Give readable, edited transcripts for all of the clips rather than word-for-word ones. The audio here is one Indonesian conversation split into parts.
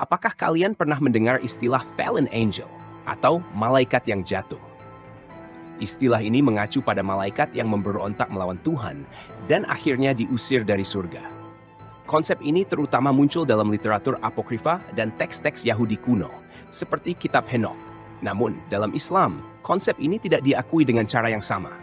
Apakah kalian pernah mendengar istilah fallen angel atau malaikat yang jatuh? Istilah ini mengacu pada malaikat yang memberontak melawan Tuhan dan akhirnya diusir dari surga. Konsep ini terutama muncul dalam literatur apokrifa dan teks-teks Yahudi kuno, seperti Kitab Henokh. Namun, dalam Islam, konsep ini tidak diakui dengan cara yang sama.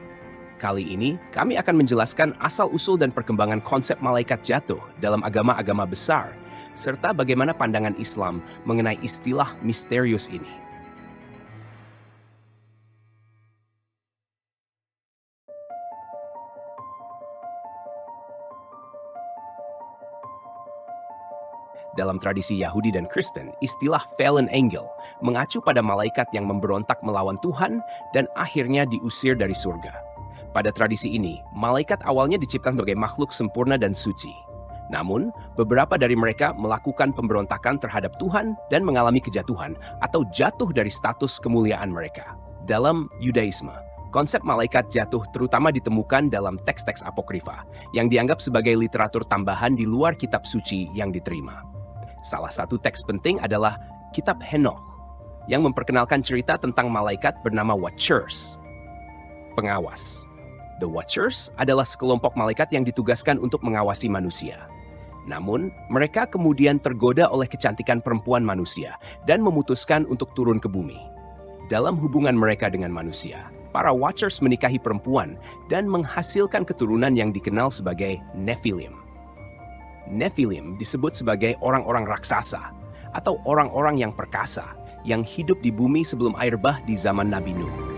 Kali ini, kami akan menjelaskan asal-usul dan perkembangan konsep malaikat jatuh dalam agama-agama besar, serta bagaimana pandangan Islam mengenai istilah misterius ini. Dalam tradisi Yahudi dan Kristen, istilah fallen angel mengacu pada malaikat yang memberontak melawan Tuhan dan akhirnya diusir dari surga. Pada tradisi ini, malaikat awalnya diciptakan sebagai makhluk sempurna dan suci. Namun, beberapa dari mereka melakukan pemberontakan terhadap Tuhan dan mengalami kejatuhan atau jatuh dari status kemuliaan mereka. Dalam Yudaisme, konsep malaikat jatuh terutama ditemukan dalam teks-teks apokrifa yang dianggap sebagai literatur tambahan di luar kitab suci yang diterima. Salah satu teks penting adalah Kitab Henokh yang memperkenalkan cerita tentang malaikat bernama Watchers, pengawas. The Watchers adalah sekelompok malaikat yang ditugaskan untuk mengawasi manusia. Namun, mereka kemudian tergoda oleh kecantikan perempuan manusia dan memutuskan untuk turun ke bumi. Dalam hubungan mereka dengan manusia, para Watchers menikahi perempuan dan menghasilkan keturunan yang dikenal sebagai Nephilim. Nephilim disebut sebagai orang-orang raksasa atau orang-orang yang perkasa yang hidup di bumi sebelum air bah di zaman Nabi Nuh.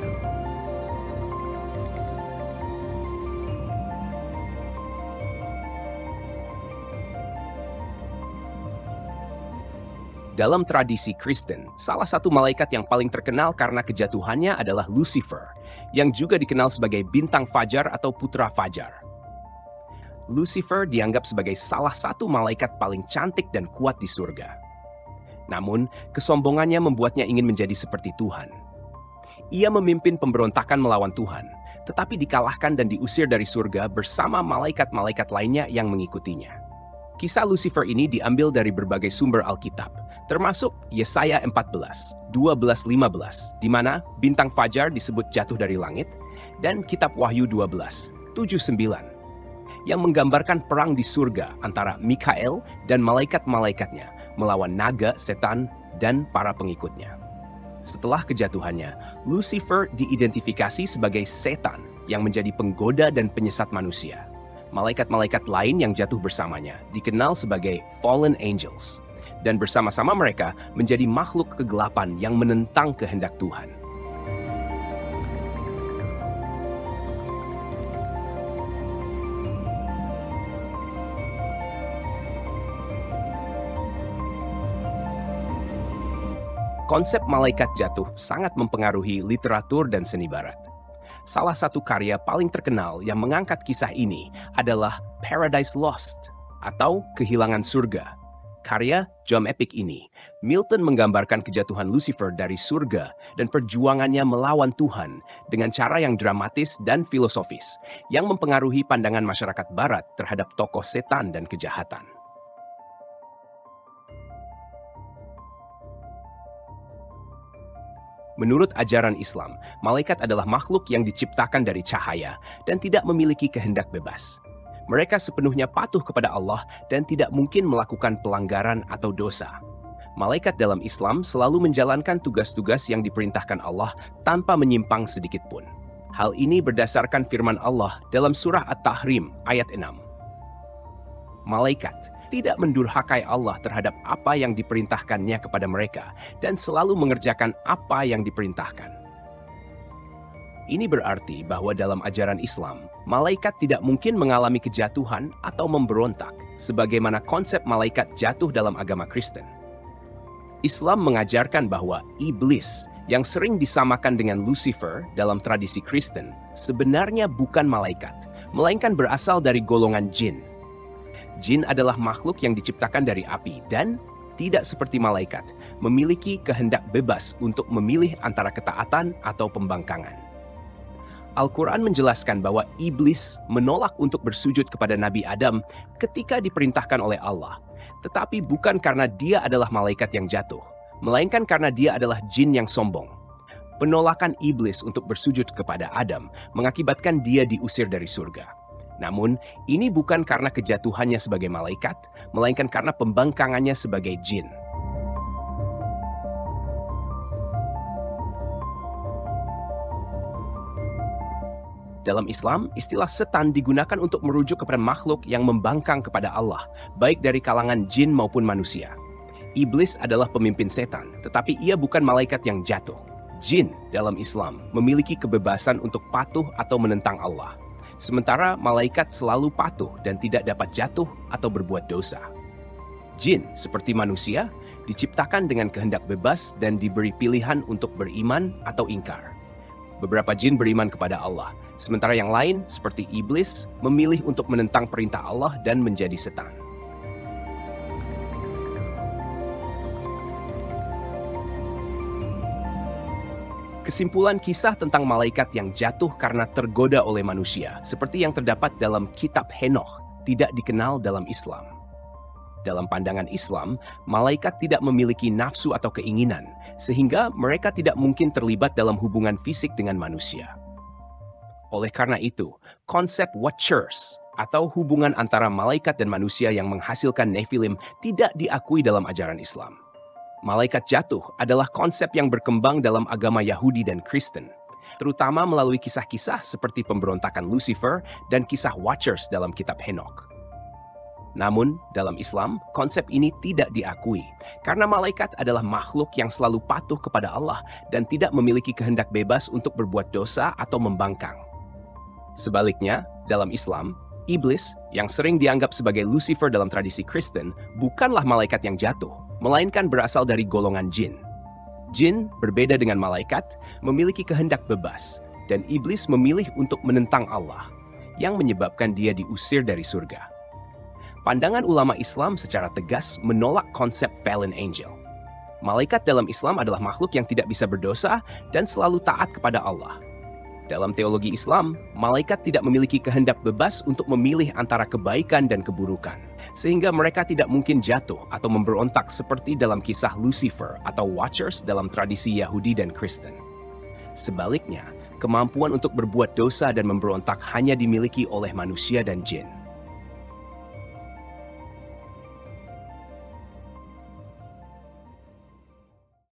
Dalam tradisi Kristen, salah satu malaikat yang paling terkenal karena kejatuhannya adalah Lucifer, yang juga dikenal sebagai bintang fajar atau putra fajar. Lucifer dianggap sebagai salah satu malaikat paling cantik dan kuat di surga. Namun, kesombongannya membuatnya ingin menjadi seperti Tuhan. Ia memimpin pemberontakan melawan Tuhan, tetapi dikalahkan dan diusir dari surga bersama malaikat-malaikat lainnya yang mengikutinya. Kisah Lucifer ini diambil dari berbagai sumber Alkitab, termasuk Yesaya 14, 12-15, di mana bintang fajar disebut jatuh dari langit, dan Kitab Wahyu 12, 7-9, yang menggambarkan perang di surga antara Mikael dan malaikat-malaikatnya melawan naga, setan, dan para pengikutnya. Setelah kejatuhannya, Lucifer diidentifikasi sebagai setan yang menjadi penggoda dan penyesat manusia. Malaikat-malaikat lain yang jatuh bersamanya dikenal sebagai fallen angels, dan bersama-sama mereka menjadi makhluk kegelapan yang menentang kehendak Tuhan. Konsep malaikat jatuh sangat mempengaruhi literatur dan seni barat. Salah satu karya paling terkenal yang mengangkat kisah ini adalah Paradise Lost atau Kehilangan Surga. Karya Jom Epic ini, Milton menggambarkan kejatuhan Lucifer dari surga dan perjuangannya melawan Tuhan dengan cara yang dramatis dan filosofis yang mempengaruhi pandangan masyarakat barat terhadap tokoh setan dan kejahatan. Menurut ajaran Islam, malaikat adalah makhluk yang diciptakan dari cahaya dan tidak memiliki kehendak bebas. Mereka sepenuhnya patuh kepada Allah dan tidak mungkin melakukan pelanggaran atau dosa. Malaikat dalam Islam selalu menjalankan tugas-tugas yang diperintahkan Allah tanpa menyimpang sedikit pun. Hal ini berdasarkan firman Allah dalam surah At-Tahrim ayat 6. Malaikat tidak mendurhakai Allah terhadap apa yang diperintahkannya kepada mereka dan selalu mengerjakan apa yang diperintahkan. Ini berarti bahwa dalam ajaran Islam, malaikat tidak mungkin mengalami kejatuhan atau memberontak, sebagaimana konsep malaikat jatuh dalam agama Kristen. Islam mengajarkan bahwa iblis yang sering disamakan dengan Lucifer dalam tradisi Kristen sebenarnya bukan malaikat, melainkan berasal dari golongan jin. Jin adalah makhluk yang diciptakan dari api dan tidak seperti malaikat, memiliki kehendak bebas untuk memilih antara ketaatan atau pembangkangan. Al-Quran menjelaskan bahwa iblis menolak untuk bersujud kepada Nabi Adam ketika diperintahkan oleh Allah, tetapi bukan karena dia adalah malaikat yang jatuh, melainkan karena dia adalah jin yang sombong. Penolakan iblis untuk bersujud kepada Adam mengakibatkan dia diusir dari surga. Namun, ini bukan karena kejatuhannya sebagai malaikat, melainkan karena pembangkangannya sebagai jin. Dalam Islam, istilah setan digunakan untuk merujuk kepada makhluk yang membangkang kepada Allah, baik dari kalangan jin maupun manusia. Iblis adalah pemimpin setan, tetapi ia bukan malaikat yang jatuh. Jin dalam Islam memiliki kebebasan untuk patuh atau menentang Allah, sementara malaikat selalu patuh dan tidak dapat jatuh atau berbuat dosa. Jin, seperti manusia, diciptakan dengan kehendak bebas dan diberi pilihan untuk beriman atau ingkar. Beberapa jin beriman kepada Allah, sementara yang lain, seperti iblis, memilih untuk menentang perintah Allah dan menjadi setan. Kesimpulan kisah tentang malaikat yang jatuh karena tergoda oleh manusia, seperti yang terdapat dalam kitab Henoch, tidak dikenal dalam Islam. Dalam pandangan Islam, malaikat tidak memiliki nafsu atau keinginan, sehingga mereka tidak mungkin terlibat dalam hubungan fisik dengan manusia. Oleh karena itu, konsep watchers atau hubungan antara malaikat dan manusia yang menghasilkan Nephilim tidak diakui dalam ajaran Islam. Malaikat jatuh adalah konsep yang berkembang dalam agama Yahudi dan Kristen, terutama melalui kisah-kisah seperti pemberontakan Lucifer dan kisah watchers dalam kitab Henoch. Namun, dalam Islam, konsep ini tidak diakui karena malaikat adalah makhluk yang selalu patuh kepada Allah dan tidak memiliki kehendak bebas untuk berbuat dosa atau membangkang. Sebaliknya, dalam Islam, iblis yang sering dianggap sebagai Lucifer dalam tradisi Kristen bukanlah malaikat yang jatuh, melainkan berasal dari golongan jin. Jin, berbeda dengan malaikat, memiliki kehendak bebas, dan iblis memilih untuk menentang Allah, yang menyebabkan dia diusir dari surga. Pandangan ulama Islam secara tegas menolak konsep fallen angel. Malaikat dalam Islam adalah makhluk yang tidak bisa berdosa dan selalu taat kepada Allah. Dalam teologi Islam, malaikat tidak memiliki kehendak bebas untuk memilih antara kebaikan dan keburukan, sehingga mereka tidak mungkin jatuh atau memberontak seperti dalam kisah Lucifer atau Watchers dalam tradisi Yahudi dan Kristen. Sebaliknya, kemampuan untuk berbuat dosa dan memberontak hanya dimiliki oleh manusia dan jin.